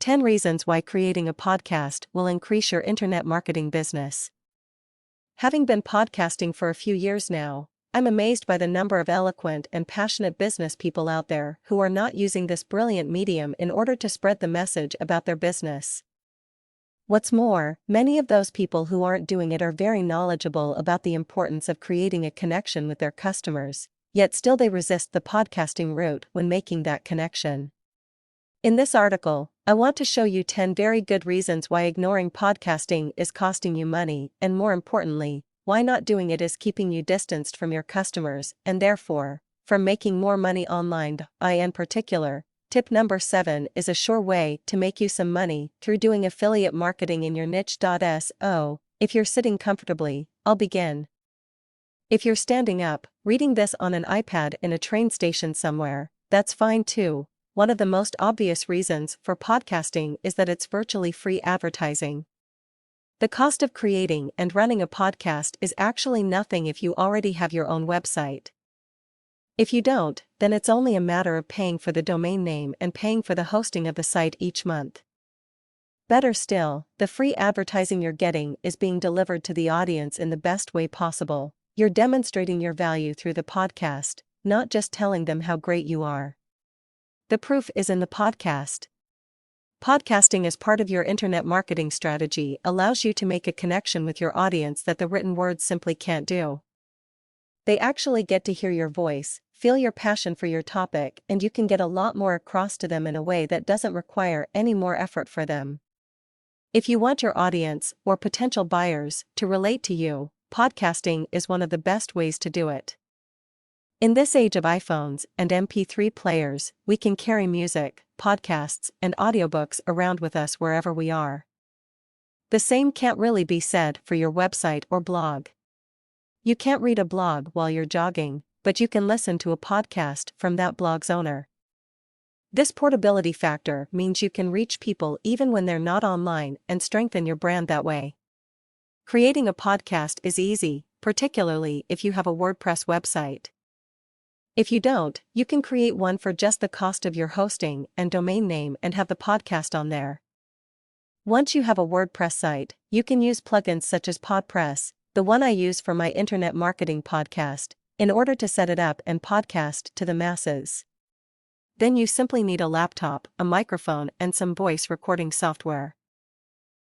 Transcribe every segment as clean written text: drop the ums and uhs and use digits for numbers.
10 reasons why creating a podcast will increase your internet marketing business. Having been podcasting for a few years now, I'm amazed by the number of eloquent and passionate business people out there who are not using this brilliant medium in order to spread the message about their business. What's more, many of those people who aren't doing it are very knowledgeable about the importance of creating a connection with their customers, yet still they resist the podcasting route when making that connection. In this article, I want to show you 10 very good reasons why ignoring podcasting is costing you money, and more importantly, why not doing it is keeping you distanced from your customers and therefore, from making more money online. In particular, tip number 7 is a sure way to make you some money through doing affiliate marketing in your niche. So, if you're sitting comfortably, I'll begin. If you're standing up, reading this on an iPad in a train station somewhere, that's fine too. One of the most obvious reasons for podcasting is that it's virtually free advertising. The cost of creating and running a podcast is actually nothing if you already have your own website. If you don't, then it's only a matter of paying for the domain name and paying for the hosting of the site each month. Better still, the free advertising you're getting is being delivered to the audience in the best way possible. You're demonstrating your value through the podcast, not just telling them how great you are. The proof is in the podcast. Podcasting as part of your internet marketing strategy allows you to make a connection with your audience that the written words simply can't do. They actually get to hear your voice, feel your passion for your topic, and you can get a lot more across to them in a way that doesn't require any more effort for them. If you want your audience, or potential buyers, to relate to you, podcasting is one of the best ways to do it. In this age of iPhones and MP3 players, we can carry music, podcasts, and audiobooks around with us wherever we are. The same can't really be said for your website or blog. You can't read a blog while you're jogging, but you can listen to a podcast from that blog's owner. This portability factor means you can reach people even when they're not online and strengthen your brand that way. Creating a podcast is easy, particularly if you have a WordPress website. If you don't, you can create one for just the cost of your hosting and domain name and have the podcast on there. Once you have a WordPress site, you can use plugins such as PodPress, the one I use for my internet marketing podcast, in order to set it up and podcast to the masses. Then you simply need a laptop, a microphone, and some voice recording software.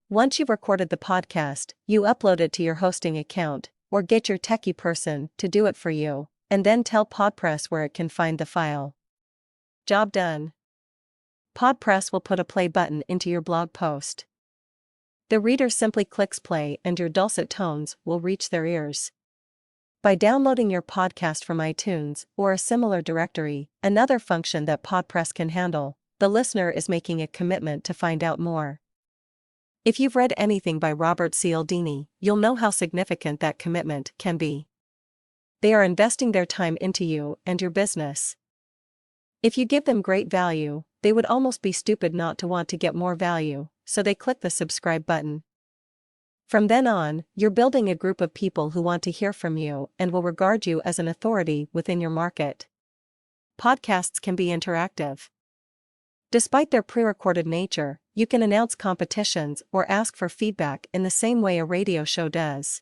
Once you've recorded the podcast, you upload it to your hosting account, or get your techie person to do it for you, and then tell PodPress where it can find the file. Job done. PodPress will put a play button into your blog post. The reader simply clicks play and your dulcet tones will reach their ears. By downloading your podcast from iTunes or a similar directory, another function that PodPress can handle, the listener is making a commitment to find out more. If you've read anything by Robert Cialdini, you'll know how significant that commitment can be. They are investing their time into you and your business. If you give them great value, they would almost be stupid not to want to get more value, so they click the subscribe button. From then on, you're building a group of people who want to hear from you and will regard you as an authority within your market. Podcasts can be interactive. Despite their pre-recorded nature, you can announce competitions or ask for feedback in the same way a radio show does.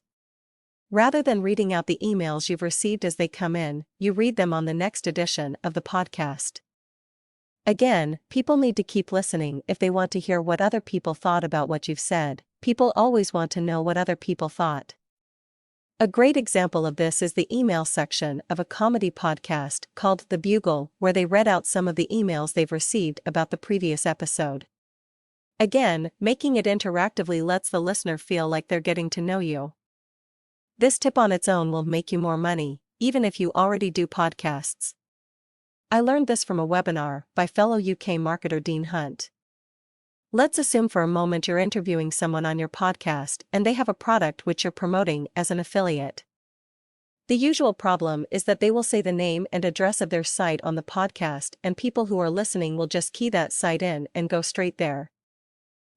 Rather than reading out the emails you've received as they come in, you read them on the next edition of the podcast. Again, people need to keep listening if they want to hear what other people thought about what you've said. People always want to know what other people thought. A great example of this is the email section of a comedy podcast called The Bugle, where they read out some of the emails they've received about the previous episode. Again, making it interactively lets the listener feel like they're getting to know you. This tip on its own will make you more money, even if you already do podcasts. I learned this from a webinar by fellow UK marketer Dean Hunt. Let's assume for a moment you're interviewing someone on your podcast and they have a product which you're promoting as an affiliate. The usual problem is that they will say the name and address of their site on the podcast and people who are listening will just key that site in and go straight there.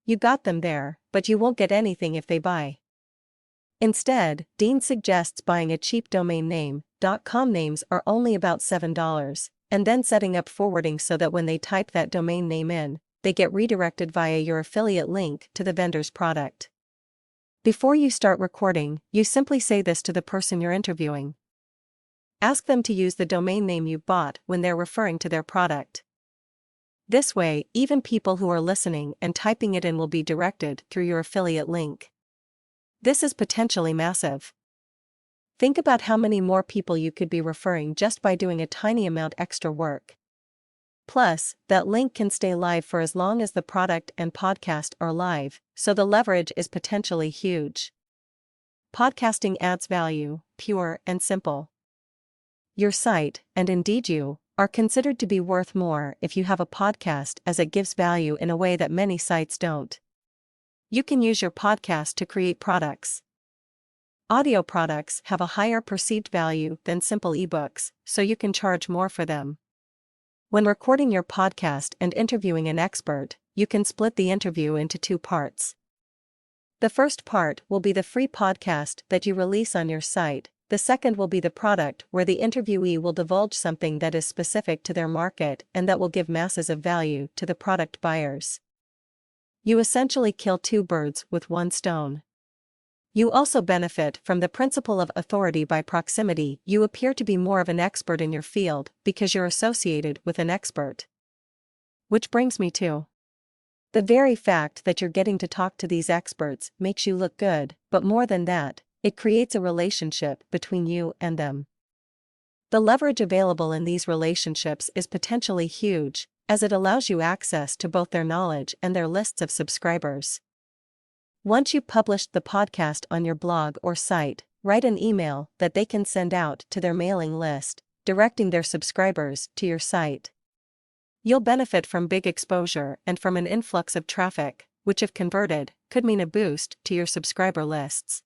You got them there, but you won't get anything if they buy. Instead, Dean suggests buying a cheap domain name. .com names are only about $7, and then setting up forwarding so that when they type that domain name in, they get redirected via your affiliate link to the vendor's product. Before you start recording, you simply say this to the person you're interviewing. Ask them to use the domain name you bought when they're referring to their product. This way, even people who are listening and typing it in will be directed through your affiliate link. This is potentially massive. Think about how many more people you could be referring just by doing a tiny amount extra work. Plus, that link can stay live for as long as the product and podcast are live, so the leverage is potentially huge. Podcasting adds value, pure and simple. Your site, and indeed you, are considered to be worth more if you have a podcast, as it gives value in a way that many sites don't. You can use your podcast to create products. Audio products have a higher perceived value than simple ebooks, so you can charge more for them. When recording your podcast and interviewing an expert, you can split the interview into 2 parts. The first part will be the free podcast that you release on your site. The second will be the product, where the interviewee will divulge something that is specific to their market and that will give masses of value to the product buyers. You essentially kill 2 birds with 1 stone. You also benefit from the principle of authority by proximity. You appear to be more of an expert in your field because you're associated with an expert. Which brings me to the very fact that you're getting to talk to these experts makes you look good, but more than that, it creates a relationship between you and them. The leverage available in these relationships is potentially huge, as it allows you access to both their knowledge and their lists of subscribers. Once you've published the podcast on your blog or site, write an email that they can send out to their mailing list, directing their subscribers to your site. You'll benefit from big exposure and from an influx of traffic, which if converted, could mean a boost to your subscriber lists.